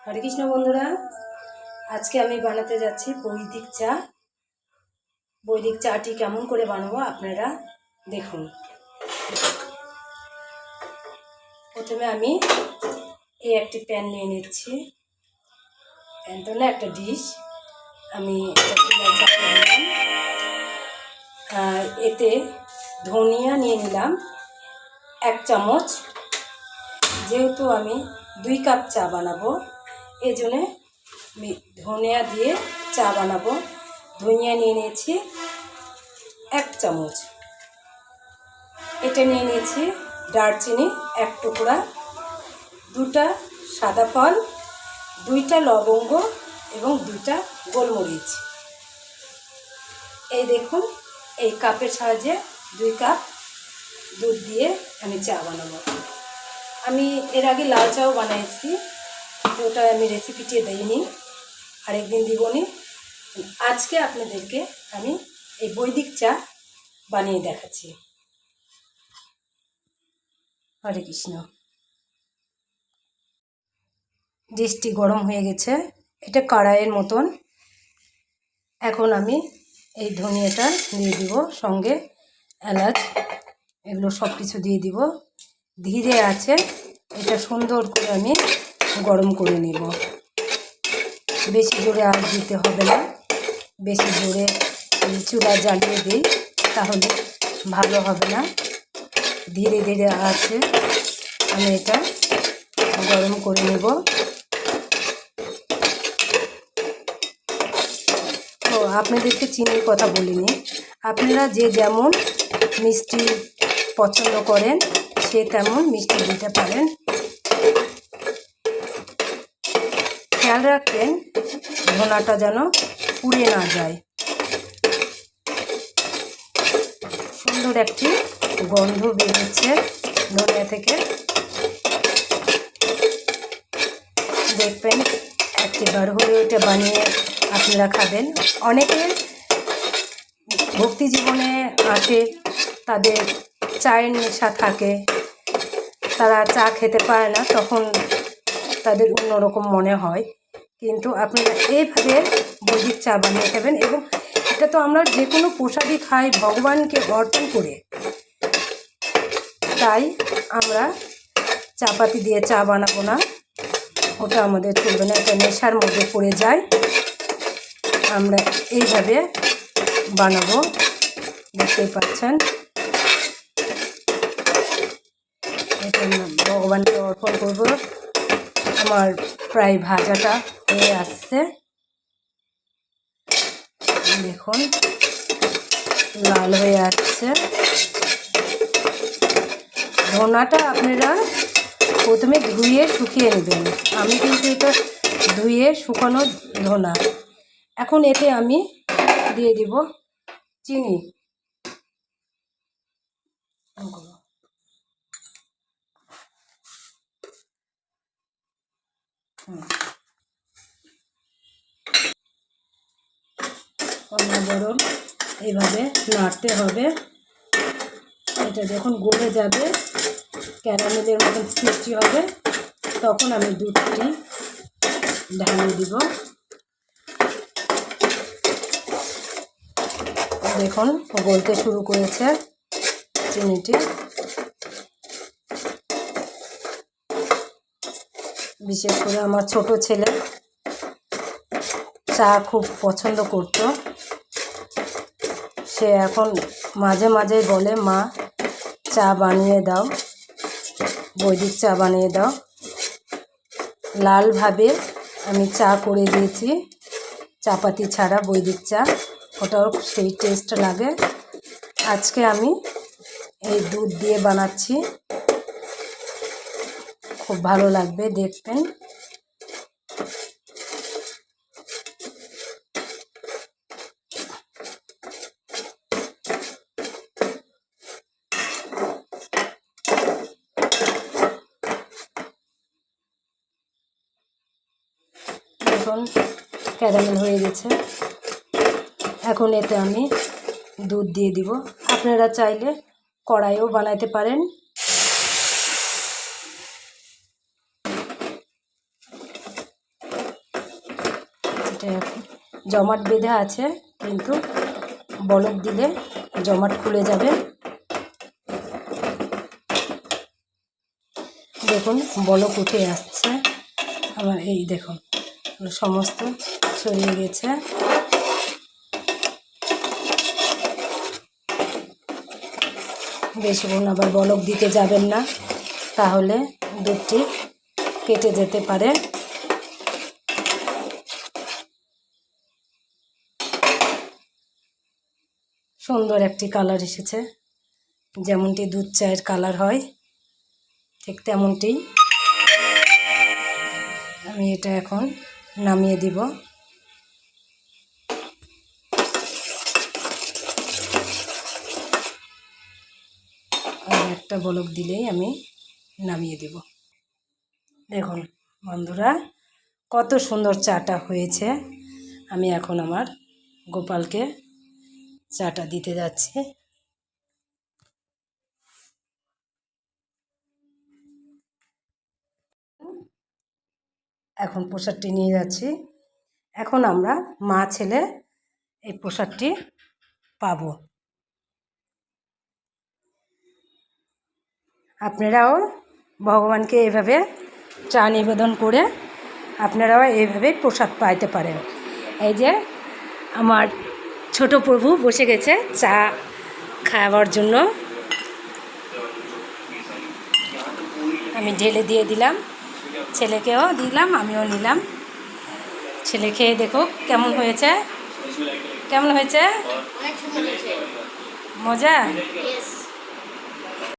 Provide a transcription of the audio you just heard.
হরে কৃষ্ণ বন্ধুরা, আজকে আমি বানাতে যাচ্ছি বৈদিক চা। বৈদিক চাটি কেমন করে বানাবো আপনারা দেখুন। প্রথমে আমি এই একটি প্যান নিয়ে নিচ্ছি, প্যান তো না একটা ডিশ, আমি দিলাম। এতে ধনিয়া নিয়ে নিলাম 1 চামচ। যেহেতু আমি 2 কাপ চা বানাবো, এই জন্যে আমি ধনিয়া দিয়ে চা বানাবো। ধনিয়া নিয়ে নিয়েছি 1 চামচ। এটা নিয়ে নিয়েছি দারচিনি 1 টুকরা, 2টা সাদা ফল, 2টা লবঙ্গ এবং 2টা গোলমরিচ। এই দেখুন, এই কাপের সাহায্যে 2 কাপ দুধ দিয়ে আমি চা বানাবো। আমি এর আগে লাল চাও বানিয়েছি, ওটা আমি রেসিপিটি দিইনি, আরেকদিন দিবনি। আজকে আপনাদেরকে আমি এই বৈদিক চা বানিয়ে দেখাচ্ছি। হরে কৃষ্ণ। ডিশটি গরম হয়ে গেছে, এটা কড়াইয়ের মতন। এখন আমি এই ধনিয়াটা দিয়ে দিব, সঙ্গে এলাচ, এগুলো সব কিছু দিয়ে দিব। ধীরে আছে এটা সুন্দর করে আমি গরম করে নেব। বেশি জোরে আঁচ দিতে হবে না, বেশি জোরে চুলা জ্বালিয়ে দিই তাহলে ভালো হবে না। ধীরে ধীরে আছে আমি এটা গরম করে নেব। তো আপনাদেরকে চিনির কথা বলিনি, আপনারা যে যেমন মিষ্টি পছন্দ করেন সে তেমন মিষ্টি দিতে পারেন। খেয়াল রাখবেন ধনাটা যেন পুড়ে না যায়। সুন্দর একটি গন্ধ বেরোচ্ছে ধনিয়া থেকে, দেখবেন একটিবার হলে ওটা বানিয়ে আপনারা খাবেন। অনেকে ভক্তি জীবনে আসে, তাদের চায়ের নেশা থাকে, তারা চা খেতে পারে না, তখন তাদের অন্যরকম মনে হয়। কিন্তু আপনারা এইভাবে বৈদিক চা বানিয়ে খাবেন। এবং এটা তো আমরা যে কোনো প্রসাদই খাই ভগবানকে অর্পণ করে, তাই আমরা চা পাতি দিয়ে চা বানাবো না, ওটা আমাদের চলবে না, এটা নেশার মধ্যে পড়ে যায়। আমরা এইভাবে বানাবো, দেখতেই পাচ্ছেন। এটা ভগবানকে অর্পণ করব। আমার প্রায় ভাজাটা হয়ে আসছে, দেখুন লাল হয়ে আসছে। ধনাটা আপনারা প্রথমে ধুয়ে শুকিয়ে নেবেন। আমি কিন্তু এটা ধুয়ে শুকানো ধনা। এখন এতে আমি দিয়ে দিব চিনি। অনবরত এইভাবে নাড়তে হবে। এটা যখন গলে যাবে, ক্যারামেলের মতন সৃষ্টি হবে, তখন আমি দুধটি ঢালিয়ে দিব। দেখুন গলতে শুরু করেছে চিনিটি। বিশেষ করে আমার ছোট ছেলে চা খুব পছন্দ করত, সে এখন মাঝে মাঝে বলে, মা চা বানিয়ে দাও, বৈদিক চা বানিয়ে দাও। লালভাবে আমি চা করে দিয়েছি, চাপাতি ছাড়া বৈদিক চা, ওটাও সেই টেস্ট লাগে। আজকে আমি এই দুধ দিয়ে বানাচ্ছি, খুব ভালো লাগবে দেখবেন। এখন ক্যারামেল হয়ে গেছে, এখন এতে আমি দুধ দিয়ে দিব। আপনারা চাইলে কড়াইও বানাতে পারেন। এটা এখন জমাট বেঁধে আছে, কিন্তু বলক দিলে জমাট খুলে যাবে। দেখুন বলক উঠে আসছে আমার, এই দেখুন সমস্ত ছড়িয়ে গেছে। বেশিক্ষণ আবার বলক দিতে যাবেন না, তাহলে দুধটি কেটে যেতে পারে। সুন্দর একটি কালার এসেছে, যেমনটি দুধ চায়ের কালার হয় ঠিক তেমনটি। আমি এটা এখন নামিয়ে দিব। আর একটা বলক দিলেই আমি নামিয়ে দেব। দেখুন বন্ধুরা, কত সুন্দর চাটা হয়েছে। আমি এখন আমার গোপালকে চাটা দিতে যাচ্ছি। এখন প্রসাদটি নিয়ে যাচ্ছি। এখন আমরা মা ছেলে এই প্রসাদটি পাব। আপনারাও ভগবানকে এভাবে চা নিবেদন করে আপনারাও এইভাবে প্রসাদ পাইতে পারেন। এই যে আমার ছোট প্রভু বসে গেছে চা খাওয়ার জন্য। আমি ঢেলে দিয়ে দিলাম, ছেলেকেও দিলাম, আমিও নিলাম। ছেলে খেয়ে দেখো কেমন হয়েছে, কেমন হয়েছে, মজা।